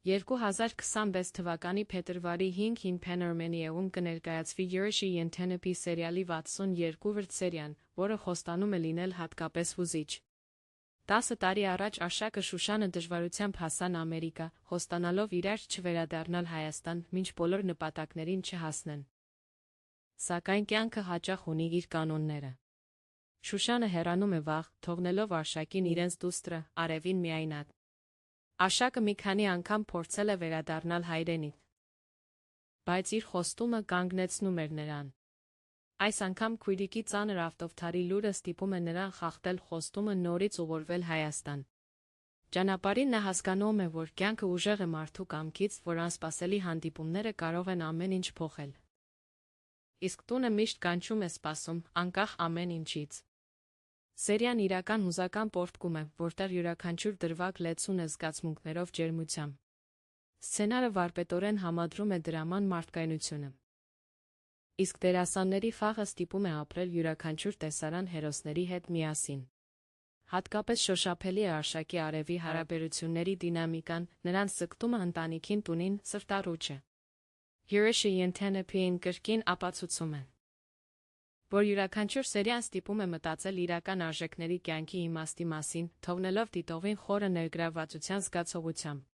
2026 թվականի փետրվարի 5-ին Panoramium կներկայացվի Յուրիշի Ենթենեպի սերիալի 62-րդ սերիան, որը խոստանում է լինել հատկապես հուզիչ։ 10 տարի առաջ Արշակը Շուշանը դժվարությամբ հասան Ամերիկա, խոստանալով իրար չվերադառնալ Հայաստան, մինչ բոլոր նպատակներին չհասնեն։ Սակայն կյանքը հաճախ ունի իր կանոնները։ Շուշանը հեռանում է վաղ, թողնելով Արշակին իրենց դուստրը, Արևին միայնակ։ Արշակը մի քանի անգամ փորձել է վերադառնալ հայրենիք, բայց իր խոստումը կանգնեցնում էր նրան։ Այս անգամ քույրիկի ծանր ավտովթարի լուրը ստիպում է նրան խախտել խոստումը նորից ուղղորդվել Հայաստան։ Ճանապարհին նա հասկանում է, որ կյանքը ուժեղ է մարդու կամքից, որ անսպասելի հանդիպումները կարող են ամեն ինչ փոխել։ Իսկ տունը միշտ կանչում է սպասում, անկախ ամեն ինչից։ Սերիան իրական հուզական պոռթկում է, որտեղ յուրաքանչյուր դրվագ լեցուն է զգացմունքներով ջերմությամբ։ Սցենարը վարպետորեն համադրում է դրաման մարդկայնությունը։ Իսկ դերասանների խաղը ստիպում է ապրել յուրաքանչյուր տեսարան հերոսների հետ միասին։ Հատկապես շոշափելի է Արշակի Արևի հարաբերությունների դինամիկան, նրանց ձգտումը ընտանիքին տունին, սրտառուչը։ Յուրիշի Ենթենեպին կրկին ապացուցում է, որ յուրաքանչյուր սերիան ստիպում է մտածել իրական արժեքների կյանքի իմաստի մասին, թողնելով դիտողին խորը ներգրավվածության զգացողությամբ։